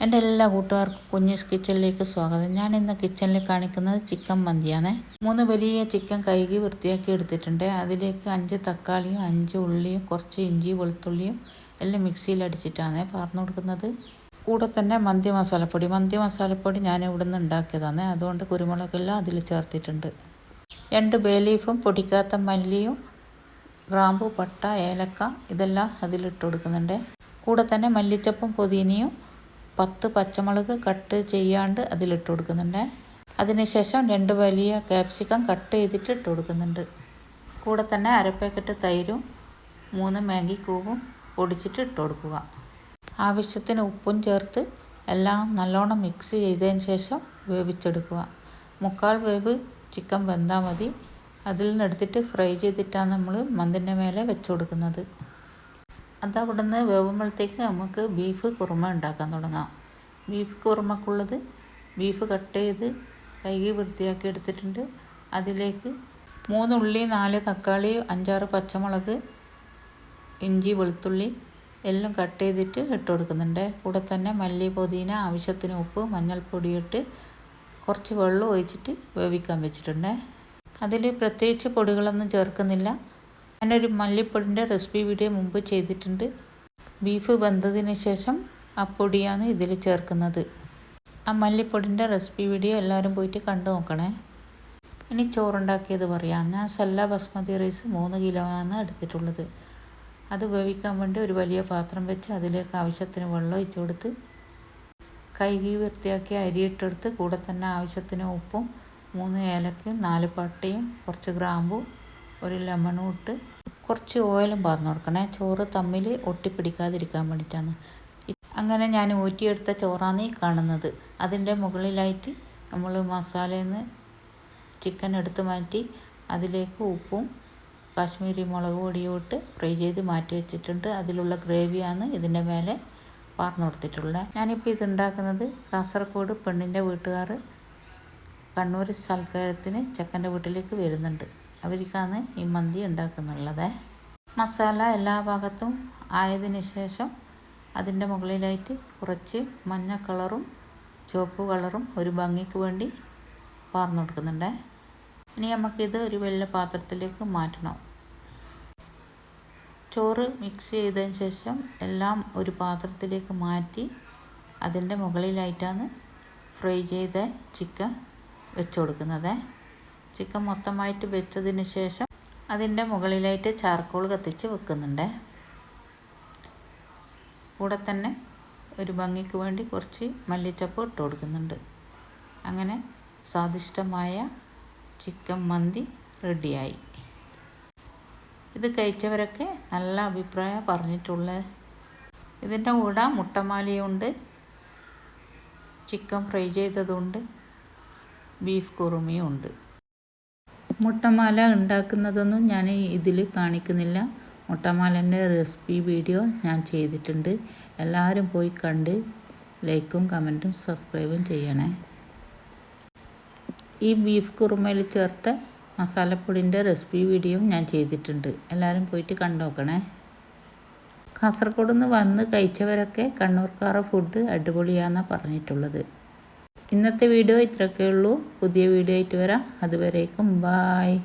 എൻ്റെ എല്ലാ കൂട്ടുകാർക്കും കുഞ്ഞീസ് കിച്ചണിലേക്ക് സ്വാഗതം. ഞാൻ ഇന്ന് കിച്ചണിൽ കാണിക്കുന്നത് ചിക്കൻ മന്തിയാണ്. 3 വലിയ ചിക്കൻ കഴുകി വൃത്തിയാക്കി എടുത്തിട്ടുണ്ട്. അതിലേക്ക് 5 തക്കാളിയും 5 ഉള്ളിയും കുറച്ച് ഇഞ്ചി വെളുത്തുള്ളിയും എല്ലാം മിക്സിയിൽ അടിച്ചിട്ടാണ് പാർന്നു കൊടുക്കുന്നത്. കൂടെ തന്നെ മന്തി മസാലപ്പൊടി ഞാൻ ഇവിടെ നിന്ന് ഉണ്ടാക്കിയതാണ്. അതുകൊണ്ട് കുരുമുളകെല്ലാം അതിൽ ചേർത്തിട്ടുണ്ട്. 2 ബേ ലീഫും പൊടിക്കാത്ത മല്ലിയും ഗ്രാമ്പു പട്ട ഏലക്ക ഇതെല്ലാം അതിലിട്ട് കൊടുക്കുന്നുണ്ട്. കൂടെ തന്നെ മല്ലിച്ചപ്പും പുതിനയും 10 പച്ചമുളക് കട്ട് ചെയ്യാണ്ട് അതിലിട്ട് കൊടുക്കുന്നുണ്ട്. അതിനുശേഷം 2 വലിയ ക്യാപ്സിക്കം കട്ട് ചെയ്തിട്ട് ഇട്ട് കൊടുക്കുന്നുണ്ട്. കൂടെ തന്നെ അര പാക്കറ്റ് തൈരും 3 മാഗി ക്യൂബും പൊടിച്ചിട്ട് ഇട്ട് കൊടുക്കുക. ആവശ്യത്തിന് ഉപ്പും ചേർത്ത് എല്ലാം നല്ലോണം മിക്സ് ചെയ്തതിന് ശേഷം വേവിച്ചെടുക്കുക. 1/4 വേവ് ചിക്കൻ വെന്താൽ മതി. അതിൽ നിന്ന് എടുത്തിട്ട് ഫ്രൈ ചെയ്തിട്ടാണ് നമ്മൾ മന്തിൻ്റെ മേലെ വെച്ച് കൊടുക്കുന്നത്. അതവിടെ നിന്ന് വേവുമ്പോഴത്തേക്ക് നമുക്ക് ബീഫ് കുറുമ ഉണ്ടാക്കാൻ തുടങ്ങാം. ബീഫ് കുറുമക്കുള്ളത് ബീഫ് കട്ട് ചെയ്ത് കഴുകി വൃത്തിയാക്കി എടുത്തിട്ടുണ്ട്. അതിലേക്ക് 3 ഉള്ളി 4 തക്കാളി 5-6 പച്ചമുളക് ഇഞ്ചി വെളുത്തുള്ളി എല്ലാം കട്ട് ചെയ്തിട്ട് ഇട്ട് കൊടുക്കുന്നുണ്ട്. കൂടെ തന്നെ മല്ലി പുതിന ആവശ്യത്തിന് ഉപ്പ് മഞ്ഞൾപ്പൊടി ഇട്ട് കുറച്ച് വെള്ളം ഒഴിച്ചിട്ട് വേവിക്കാൻ വെച്ചിട്ടുണ്ട്. അതിൽ പ്രത്യേകിച്ച് പൊടികളൊന്നും ചേർക്കുന്നില്ല. ഞാനൊരു മല്ലിപ്പൊടിൻ്റെ റെസിപ്പി വീഡിയോ മുമ്പ് ചെയ്തിട്ടുണ്ട്. ബീഫ് വെന്തതിന് ശേഷം ആ പൊടിയാണ് ഇതിൽ ചേർക്കുന്നത്. ആ മല്ലിപ്പൊടിൻ്റെ റെസിപ്പി വീഡിയോ എല്ലാവരും പോയിട്ട് കണ്ടു നോക്കണേ. ഇനി ചോറുണ്ടാക്കിയത് പറയാം. ഞാൻ സെല്ല ബസ്മതി റൈസ് 3 കിലോ ആണ് എടുത്തിട്ടുള്ളത്. അത് വേവിക്കാൻ വേണ്ടി ഒരു വലിയ പാത്രം വെച്ച് അതിലേക്ക് ആവശ്യത്തിന് വെള്ളം ഒഴിച്ച് കൊടുത്ത് കഴുകി വൃത്തിയാക്കി അരിയിട്ടെടുത്ത് കൂടെ തന്നെ ആവശ്യത്തിന് ഉപ്പും 3 ഏലക്കയും 4 പട്ടയും കുറച്ച് ഗ്രാമ്പും 1 ലെമണും ഇട്ട് കുറച്ച് ഓയിലും പാർന്നു കൊടുക്കണേ. ചോറ് തമ്മിൽ ഒട്ടിപ്പിടിക്കാതിരിക്കാൻ വേണ്ടിയിട്ടാണ്. അങ്ങനെ ഞാൻ ഊറ്റിയെടുത്ത ചോറാണ് ഈ കാണുന്നത്. അതിൻ്റെ മുകളിലായിട്ട് നമ്മൾ മസാലയിൽ നിന്ന് ചിക്കൻ എടുത്ത് മാറ്റി അതിലേക്ക് ഉപ്പും കാശ്മീരി മുളക് പൊടിയും ഇട്ട് ഫ്രൈ ചെയ്ത് മാറ്റി വെച്ചിട്ടുണ്ട്. അതിലുള്ള ഗ്രേവിയാണ് ഇതിൻ്റെ മേലെ പാർന്നു കൊടുത്തിട്ടുള്ളത്. ഞാനിപ്പോൾ ഇതുണ്ടാക്കുന്നത് കാസർഗോഡ് പെണ്ണിൻ്റെ വീട്ടുകാർ കണ്ണൂർ സൽക്കാരത്തിന് ചെക്കൻ്റെ വീട്ടിലേക്ക് വരുന്നുണ്ട്. അവർക്കാണ് ഈ മന്തി ഉണ്ടാക്കുന്നുള്ളത്. മസാല എല്ലാ ഭാഗത്തും ആയതിന് ശേഷം അതിൻ്റെ മുകളിലായിട്ട് കുറച്ച് മഞ്ഞ കളറും ചുവപ്പ് കളറും ഒരു ഭംഗിക്ക് വേണ്ടി പാർന്നു കൊടുക്കുന്നുണ്ട്. ഇനി നമുക്കിത് ഒരു വലിയ പാത്രത്തിലേക്ക് മാറ്റണം. ചോറ് മിക്സ് ചെയ്തതിന് ശേഷം എല്ലാം ഒരു പാത്രത്തിലേക്ക് മാറ്റി അതിൻ്റെ മുകളിലായിട്ടാണ് ഫ്രൈ ചെയ്ത ചിക്കൻ വെച്ച് കൊടുക്കുന്നത്. ചിക്കൻ മൊത്തമായിട്ട് വെച്ചതിന് ശേഷം അതിൻ്റെ മുകളിലായിട്ട് ചാർക്കോൾ കത്തിച്ച് വെക്കുന്നുണ്ട്. കൂടെ തന്നെ ഒരു ഭംഗിക്ക് വേണ്ടി കുറച്ച് മല്ലിച്ചപ്പ് ഇട്ട് കൊടുക്കുന്നുണ്ട്. അങ്ങനെ സ്വാദിഷ്ടമായ ചിക്കൻ മന്തി റെഡിയായി. ഇത് കഴിച്ചവരൊക്കെ നല്ല അഭിപ്രായം പറഞ്ഞിട്ടുള്ളത്. ഇതിൻ്റെ കൂടെ മുട്ടമാലയുണ്ട്, ചിക്കൻ ഫ്രൈ ചെയ്തതുണ്ട്, ബീഫ് കുറുമയും ഉണ്ട്. മുട്ടമാല ഉണ്ടാക്കുന്നതൊന്നും ഞാൻ ഇതിൽ കാണിക്കുന്നില്ല. മുട്ടമാലൻ്റെ റെസിപ്പി വീഡിയോ ഞാൻ ചെയ്തിട്ടുണ്ട്. എല്ലാവരും പോയി കണ്ട് ലൈക്കും കമൻറ്റും സബ്സ്ക്രൈബും ചെയ്യണേ. ഈ ബീഫ് കുറുമയിൽ ചേർത്ത മസാലപ്പൊടിൻ്റെ റെസിപ്പി വീഡിയോയും ഞാൻ ചെയ്തിട്ടുണ്ട്. എല്ലാവരും പോയിട്ട് കണ്ടു നോക്കണേ. കാസർഗോഡ് നിന്ന് വന്ന് കഴിച്ചവരൊക്കെ കണ്ണൂർക്കാരുടെ ഫുഡ് അടിപൊളിയാണെന്നാണ് പറഞ്ഞിട്ടുള്ളത്. ഇന്നത്തെ വീഡിയോ ഇത്രയൊക്കെ ഉള്ളൂ. പുതിയ വീഡിയോ ആയിട്ട് വരാം. അതുവരേക്കും ബായ്.